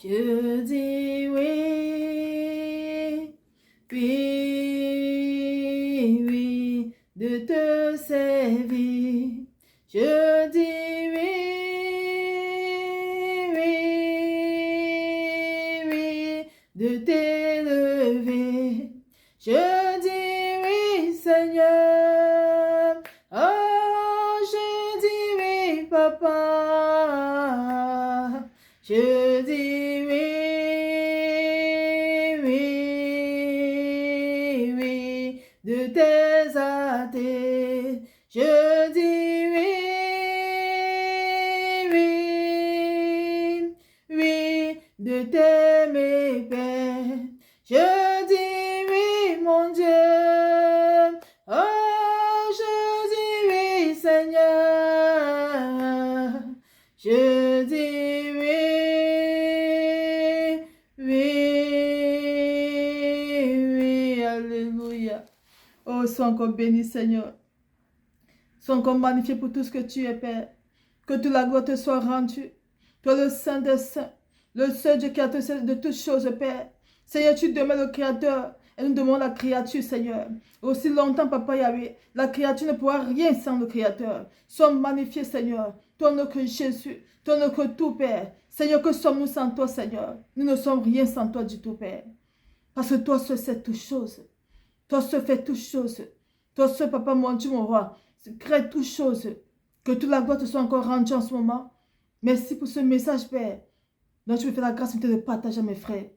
Je dis oui, oui, oui, de te servir. Je dis oui, oui, oui, de t'élever. Je dis oui, Seigneur. Oh, je dis oui, Papa. Je dis oui, oui, oui, de tes athées. Je dis oui, oui, oui, de t'aimer, Père. Je dis oui, mon Dieu. Oh, je dis oui, Seigneur. Je dis oui, alléluia. Oh, sois encore béni, Seigneur. Sois encore magnifié pour tout ce que tu es, Père. Que toute la gloire te soit rendue. Toi, le Saint des Saints, le seul Dieu créateur de toutes choses, Père. Seigneur, tu demeures le Créateur et nous demandons la créature, Seigneur. Aussi longtemps, Papa Yahweh, la créature ne pourra rien sans le Créateur. Sois magnifié, Seigneur. Toi, notre Jésus, toi, notre tout, Père. Seigneur, que sommes-nous sans toi, Seigneur? Nous ne sommes rien sans toi du tout, Père. Parce que toi seul sais toutes choses. Toi seul fais toutes choses. Toi seul, Papa, mon Dieu, mon roi, crée toutes choses. Que toute la gloire te soit encore rendue en ce moment. Merci pour ce message, Père. Donc, je me fais la grâce de partager à mes frères.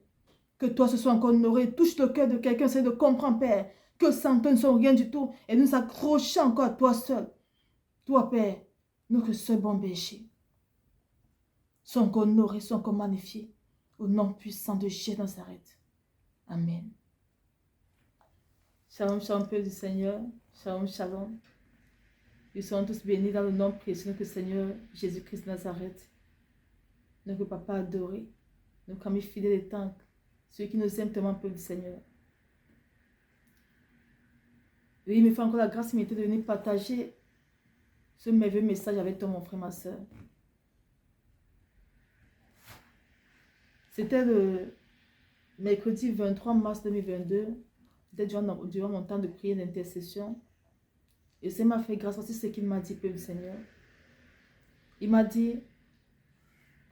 Que toi, ce soit encore honoré. Touche le cœur de quelqu'un, c'est de comprendre, Père, que sans toi, nous ne sommes rien du tout. Et nous accrochons encore à toi seul. Toi, Père, notre seul bon berger. Sois encore honoré, sois encore magnifié. Au nom puissant de Jésus de Nazareth. Amen. Shalom, shalom, Père du Seigneur. Shalom, shalom. Nous serons tous bénis dans le nom précieux de notre Seigneur Jésus-Christ de Nazareth. Notre Papa adoré, notre ami fidèle et tendre, celui qui nous aime tellement, Père du Seigneur. Oui, il me fait encore la grâce de venir partager ce merveilleux message avec toi, mon frère, ma soeur. C'était le mercredi 23 mars 2022. C'était durant mon temps de prière d'intercession. Et ça m'a fait grâce aussi ce qu'il m'a dit, Père du Seigneur. Il m'a dit,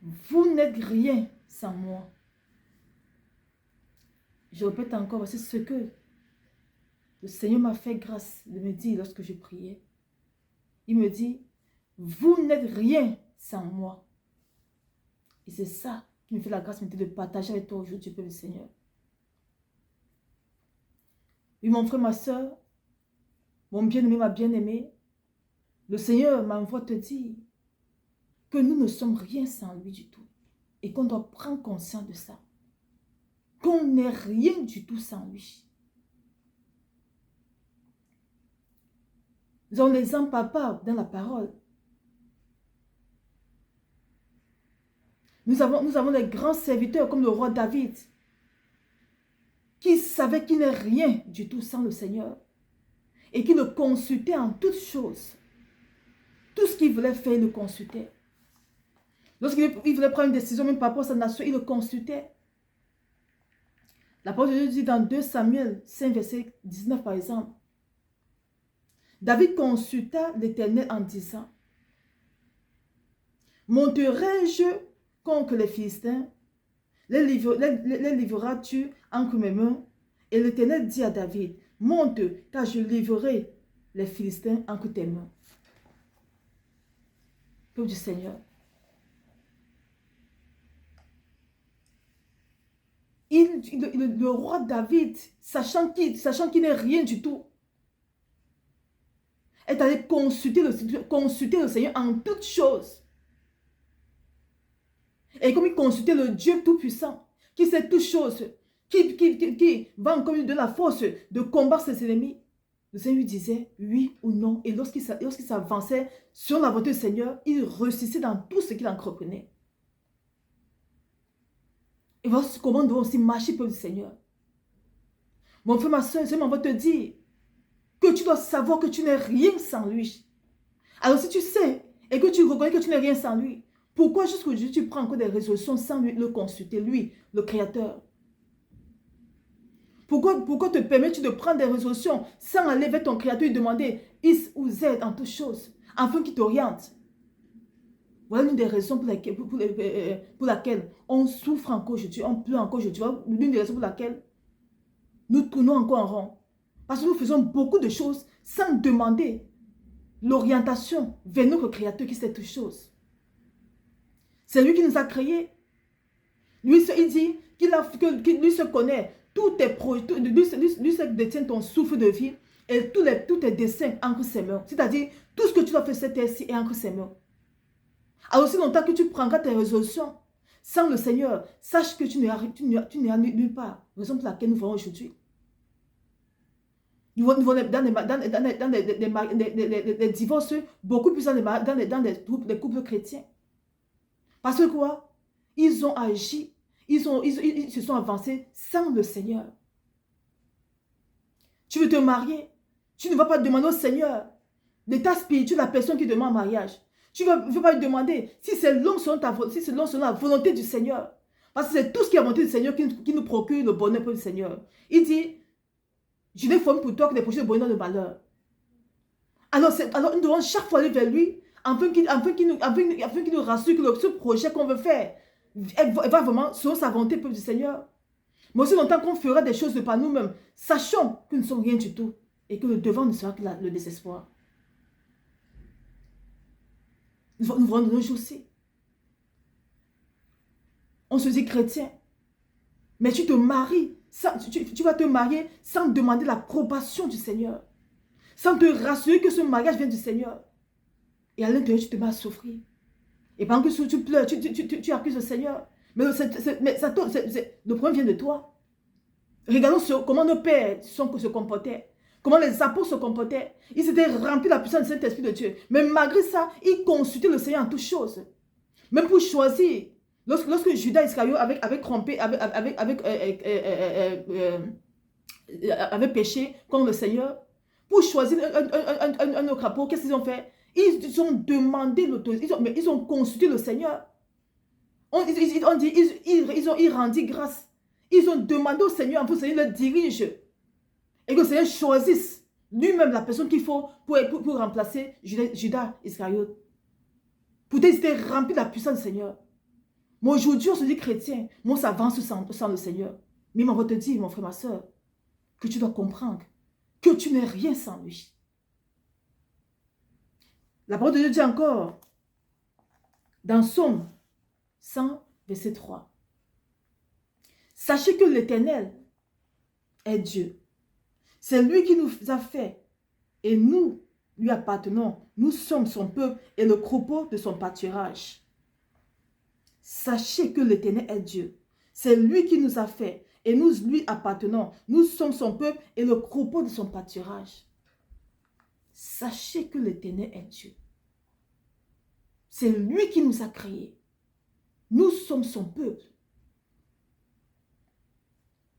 vous n'êtes rien sans moi. Je répète encore, voici ce que le Seigneur m'a fait grâce de me dire lorsque je priais. Il me dit, vous n'êtes rien sans moi. Et c'est ça qui me fait la grâce de partager avec toi aujourd'hui, Père du Seigneur. Oui, mon frère, ma soeur, mon bien-aimé, ma bien-aimée, le Seigneur m'envoie te dire que nous ne sommes rien sans lui du tout. Et qu'on doit prendre conscience de ça. Qu'on n'est rien du tout sans lui. Nous avons l'exemple, Papa, dans la parole. Nous avons les grands serviteurs comme le roi David, qui savait qu'il n'est rien du tout sans le Seigneur. Et qui le consultait en toutes choses. Tout ce qu'il voulait faire, il le consultait. Lorsqu'il voulait prendre une décision, même par rapport à sa nation, il le consultait. La parole de Dieu dit dans 2 Samuel 5, verset 19 par exemple. David consulta l'Éternel en disant, monterai-je contre les Philistins? Les livreras-tu entre mes mains? Et l'Éternel dit à David, monte, car je livrerai les Philistins entre tes mains. Peuple du Seigneur. Le roi David, sachant qu'il n'est rien du tout, est allé consulter le Seigneur en toutes choses. Et comme il consultait le Dieu Tout-Puissant, qui sait toutes choses, qui va encore lui donner la force de combattre ses ennemis, le Seigneur lui disait oui ou non. Et lorsqu'il s'avançait sur la volonté du Seigneur, il réussissait dans tout ce qu'il entreprenait. Et voilà comment nous devons aussi marcher pour le Seigneur. Mon frère, ma soeur, je m'envoie te dire que tu dois savoir que tu n'es rien sans lui. Alors si tu sais et que tu reconnais que tu n'es rien sans lui, Pourquoi jusqu'aujourd'hui tu prends encore des résolutions sans lui, le consulter, lui, le Créateur? Pourquoi te permets-tu de prendre des résolutions sans aller vers ton Créateur et demander X ou Z en toutes choses, afin qu'il t'oriente? Voilà l'une des raisons pour laquelle on souffre encore aujourd'hui, on pleure encore aujourd'hui. Voilà l'une des raisons pour laquelle nous tournons encore en rond. Parce que nous faisons beaucoup de choses sans demander l'orientation vers notre Créateur qui sait toutes choses. C'est lui qui nous a créés. Lui, il dit que lui se connaît. Tous tes projets, lui se détient ton souffle de vie et tous tes desseins entre ses mains. C'est-à-dire, tout ce que tu dois faire cette terre-ci est entre ses mains. Alors, aussi longtemps que tu prendras tes résolutions sans le Seigneur, sache que tu n'iras nulle part. Raison pour laquelle nous voyons aujourd'hui. Nous voyons dans les divorces, beaucoup plus dans les couples chrétiens. Parce que quoi? Ils ont agi, ils se sont avancés sans le Seigneur. Tu veux te marier, tu ne vas pas demander au Seigneur l'état spirituel de la personne qui demande un mariage. Tu ne veux pas lui demander si c'est l'homme selon la volonté du Seigneur. Parce que c'est tout ce qui est la volonté du Seigneur qui nous procure le bonheur pour le Seigneur. Il dit, je n'ai formé pour toi que des projets de bonheur et de malheur. Alors nous devons chaque fois aller vers lui afin qu'il nous rassure que ce projet qu'on veut faire va vraiment selon sa volonté pour le Seigneur. Mais aussi longtemps qu'on fera des choses de par nous-mêmes, sachons que nous ne sommes rien du tout et que le devant ne sera que le désespoir. Nous voyons de nos jours aussi. On se dit chrétien, mais tu te maries, tu vas te marier sans demander l'approbation du Seigneur, sans te rassurer que ce mariage vient du Seigneur. Et à l'intérieur, tu te mets à souffrir. Et pendant que tu pleures, tu accuses le Seigneur. Mais le problème vient de toi. Regardons comment nos pères se comportaient. Comment les apôtres se comportaient. Ils étaient remplis de la puissance du Saint-Esprit de Dieu. Mais malgré ça, ils consultaient le Seigneur en toutes choses. Même pour choisir. Lorsque Judas Iscariote avait trompé, avait péché contre le Seigneur, pour choisir un autre apôtre, qu'est-ce qu'ils ont fait? Ils ont demandé l'autorisation, ils ont consulté le Seigneur. Ils rendu grâce. Ils ont demandé au Seigneur, pour que le Seigneur le dirige. Et que le Seigneur choisisse lui-même la personne qu'il faut pour remplacer Judas Iscariote. Peut-être qu'ils étaient remplis de la puissance du Seigneur. Mais aujourd'hui, on se dit chrétien. Moi, ça avance sans le Seigneur. Mais on va te dire, mon frère, ma soeur, que tu dois comprendre que tu n'es rien sans lui. La parole de Dieu dit encore, dans Somme 100, verset 3. Sachez que l'Éternel est Dieu. C'est lui qui nous a fait et nous lui appartenons. Nous sommes son peuple et le troupeau de son pâturage. Sachez que l'Éternel est Dieu. C'est lui qui nous a fait et nous lui appartenons. Nous sommes son peuple et le troupeau de son pâturage. Sachez que l'Éternel est Dieu. C'est lui qui nous a créés. Nous sommes son peuple.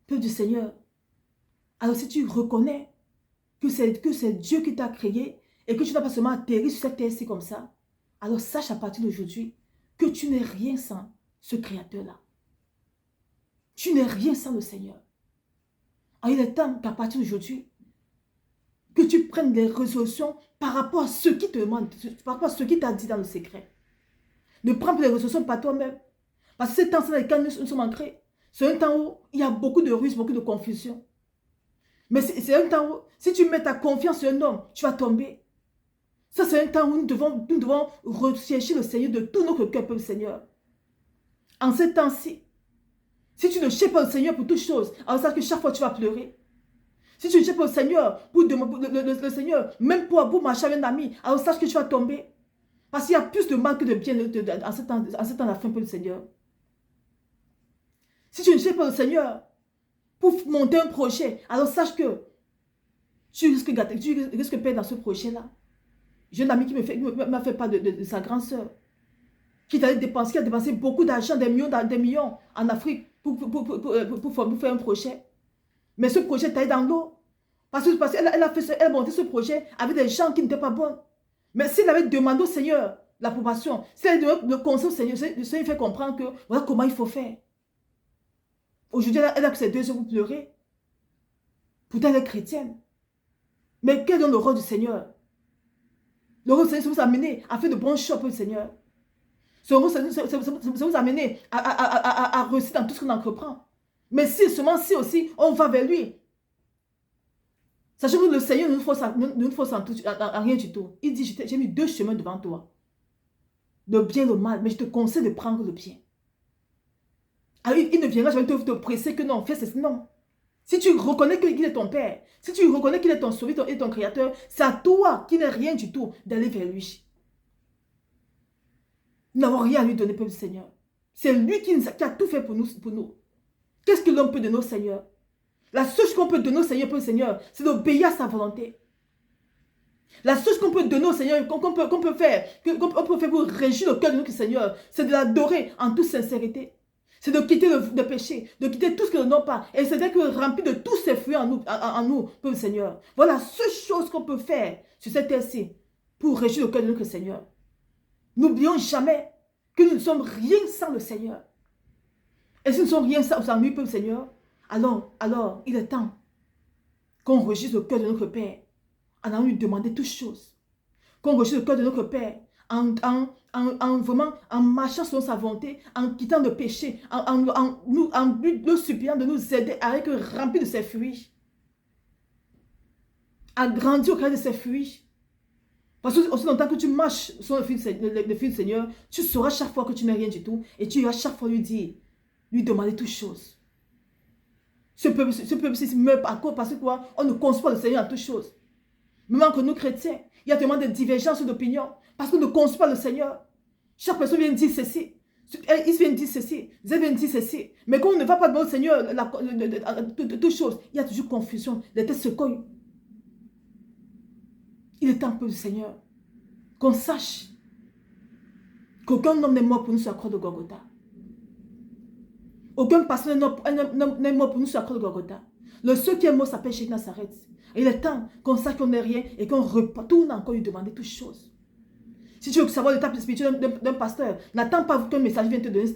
Peuple du Seigneur. Alors si tu reconnais que c'est Dieu qui t'a créé et que tu n'as pas seulement atterri sur cette terre-ci comme ça, alors sache à partir d'aujourd'hui que tu n'es rien sans ce Créateur-là. Tu n'es rien sans le Seigneur. Alors il est temps qu'à partir d'aujourd'hui, que tu prennes des résolutions par rapport à ce qui te demande, par rapport à ce qui t'a dit dans le secret. Ne prends plus les résolutions par toi-même. Parce que c'est temps dans lequel nous sommes entrés. C'est un temps où il y a beaucoup de ruses, beaucoup de confusion. Mais c'est un temps où, si tu mets ta confiance sur un homme, tu vas tomber. Ça, c'est un temps où nous devons rechercher le Seigneur de tout notre cœur, le Seigneur. En ce temps-ci, si tu ne cherches pas le Seigneur pour toutes choses, alors sache que chaque fois tu vas pleurer. Si tu ne cherches pas le Seigneur, le Seigneur, même pour marcher avec un ami, alors sache que tu vas tomber. Parce qu'il y a plus de mal que de bien en ce temps de la fin pour le Seigneur. Si tu ne cherches pas le Seigneur pour monter un projet, alors sache que tu risques de perdre dans ce projet-là. J'ai un ami qui m'a fait part de sa grande sœur, qui a dépensé beaucoup d'argent, des millions en Afrique pour faire un projet. Mais ce projet est allé dans l'eau. Parce qu'elle a monté ce projet avec des gens qui n'étaient pas bons. Mais s'il avait demandé au Seigneur l'approbation. C'est le conseil au Seigneur. Le Seigneur fait comprendre que voilà comment il faut faire. Aujourd'hui, elle a que ses 2 yeux pour pleurer. Pourtant, elle est chrétienne. Mais quel est donc le rôle du Seigneur? Le rôle du Seigneur, c'est vous amener à faire de bons choix pour le Seigneur. C'est vous amener à réussir dans tout ce qu'on entreprend. Mais si seulement si aussi on va vers lui. Sachant que le Seigneur ne nous force à rien du tout. Il dit, j'ai mis 2 chemins devant toi. Le bien et le mal. Mais je te conseille de prendre le bien. Alors, il ne viendra jamais te presser que non, fais ceci. Non. Si tu reconnais qu'il est ton Père, si tu reconnais qu'il est ton Sauveur et ton Créateur, c'est à toi qui n'es rien du tout d'aller vers lui. Nous n'avons rien à lui donner, peuple Seigneur. C'est lui qui a tout fait pour nous. Qu'est-ce que l'homme peut donner au Seigneur? La seule chose qu'on peut donner au Seigneur, peuple Seigneur, c'est d'obéir à sa volonté. La seule chose qu'on peut donner au Seigneur, qu'on peut faire pour régir le cœur de notre Seigneur, c'est de l'adorer en toute sincérité. C'est de quitter le péché, de quitter tout ce que nous n'avons pas. Et c'est d'être rempli de tous ces fruits en nous, peuple Seigneur. Voilà la seule chose qu'on peut faire sur cette terre-ci pour régir le cœur de notre Seigneur. N'oublions jamais que nous ne sommes rien sans le Seigneur. Et si nous ne sommes rien sans lui, peuple Seigneur, alors il est temps qu'on régisse le cœur de notre Père en allant lui demander toutes choses. Qu'on régisse le cœur de notre Père en marchant selon sa volonté, en quittant le péché, en lui suppliant de nous aider à être remplis de ses fruits. À grandir au cœur de ses fruits. Parce que aussi longtemps que tu marches sur le fil du Seigneur, tu sauras chaque fois que tu n'es rien du tout et tu iras chaque fois lui dire, lui demander toutes choses. Ce peuple-ci meurt à cause parce que quoi? On ne conçoit pas le Seigneur en toutes choses. Même entre nous chrétiens, il y a tellement de divergences d'opinion parce qu'on ne conçoit pas le Seigneur. Chaque personne vient dire ceci. Il vient dire ceci. Ils viennent dire ceci. Mais quand on ne va pas devant le Seigneur, toutes choses, il y a toujours confusion. Les têtes se cognent. Il est temps pour le Seigneur qu'on sache qu'aucun homme n'est mort pour nous sur la croix de Golgotha. Aucun pasteur n'est mort pour nous sur la croix de Golgotha. Le seul qui est mort s'appelle Cheikh Nazareth. Et il est temps qu'on sache qu'on n'est rien et qu'on retourne encore lui demander toutes choses. Si tu veux savoir l'état spirituel d'un pasteur, n'attends pas qu'un message vienne te donner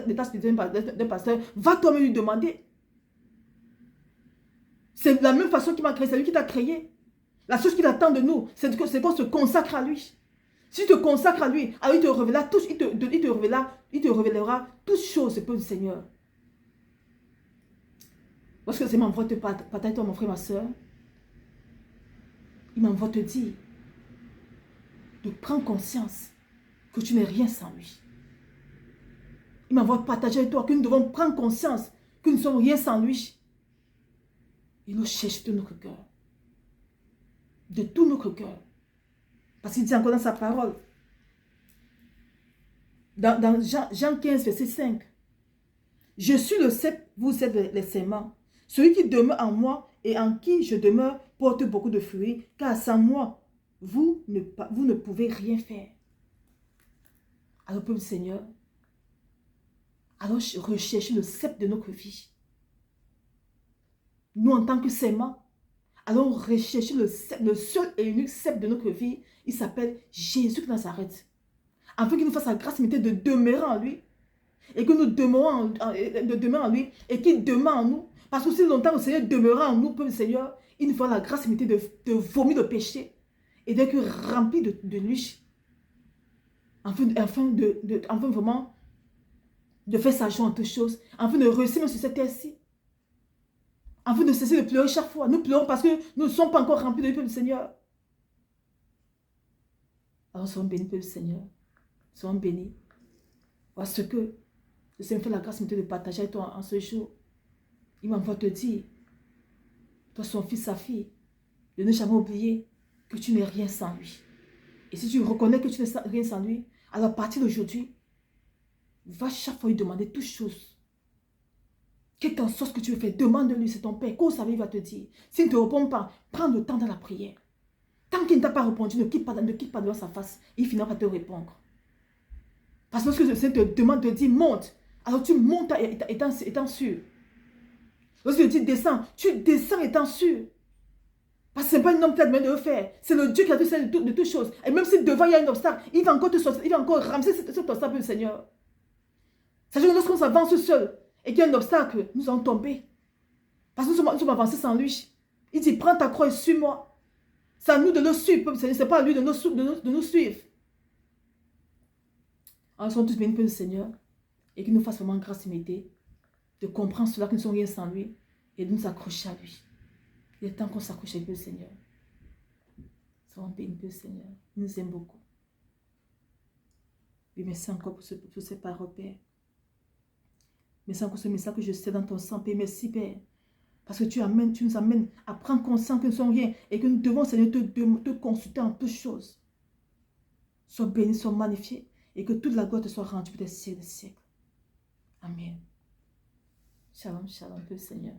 l'état spirituel d'un pasteur. Va toi-même lui demander. C'est de la même façon qu'il m'a créé, c'est lui qui t'a créé. La chose qu'il attend de nous, c'est qu'on se consacre à lui. Si tu te consacres à lui, alors il te révélera toutes choses, c'est pour le Seigneur. Lorsque le Seigneur m'envoie te partager, toi, mon frère, ma soeur, il m'envoie te dire de prendre conscience que tu n'es rien sans lui. Il m'envoie partager avec toi que nous devons prendre conscience que nous ne sommes rien sans lui. Il nous cherche de notre cœur. De tout notre cœur. Parce qu'il dit encore dans sa parole, dans Jean 15, verset 5, « Je suis le cep, vous êtes les séments. Celui qui demeure en moi et en qui je demeure porte beaucoup de fruits, car sans moi, vous ne pouvez rien faire. » Alors, peuple Seigneur, alors recherchez le cep de notre vie. Nous, en tant que séments, allons rechercher le seul et unique cep de notre vie. Il s'appelle Jésus de Nazareth. Afin qu'il nous fasse la grâce limitée de demeurer en lui. Et que nous demeurons en lui. Et qu'il demeure en nous. Parce que si longtemps le Seigneur demeurera en nous, peuple Seigneur, il nous fera la grâce limitée de vomir le péché. Et d'être rempli de lui. Afin vraiment de faire sa joie en toutes choses. Afin de réussir même sur cette terre-ci. Afin de cesser de pleurer chaque fois. Nous pleurons parce que nous ne sommes pas encore remplis de lui, Seigneur. Alors soyons bénis, peuple Seigneur. Soyons bénis. Parce que le Seigneur fait la grâce de partager avec toi en ce jour. Il m'envoie te dire, toi son fils, sa fille, de ne jamais oublier que tu n'es rien sans lui. Et si tu reconnais que tu n'es rien sans lui, alors à partir d'aujourd'hui, va chaque fois lui demander toutes choses. Quelle qu'en soit ce que tu veux faire, demande-lui, c'est ton Père. Qu'au savez, il va te dire. S'il ne te répond pas, prends le temps dans la prière. Tant qu'il ne t'a pas répondu, ne quitte pas devant sa face. Il finira par te répondre. Parce que lorsque le Seigneur te demande, te dit, monte. Alors tu montes étant sûr. Lorsque il te dit, descends, tu descends étant sûr. Parce que ce n'est pas un homme qui a demandé de le faire. C'est le Dieu qui a fait ça de toutes choses. Et même si devant il y a un obstacle, il va encore te sortir, il va encore ramasser cet obstacle, le Seigneur. C'est-à-dire que lorsqu'on s'avance seul et qu'il y a un obstacle, nous allons tomber. Parce que nous sommes avancés sans lui. Il dit, prends ta croix et suis-moi. C'est à nous de le suivre, Seigneur. Ce n'est pas à lui de nous suivre. Alors, nous sommes tous bénis pour le Seigneur. Et qu'il nous fasse vraiment grâce et m'aider de comprendre cela, que nous ne sommes rien sans lui. Et de nous accrocher à lui. Il est temps qu'on s'accroche avec le Seigneur. Soyons bénis pour le Seigneur. Il nous aime beaucoup. Et merci encore pour ces paroles, Père. Merci encore pour ce message que je sais dans ton sang, Père. Merci, Père. Parce que tu nous amènes à prendre conscience que nous ne sommes rien et que nous devons, Seigneur, te consulter en toutes choses. Sois béni, sois magnifié et que toute la gloire te soit rendue pour des siècles et des siècles. Amen. Shalom, shalom, Seigneur.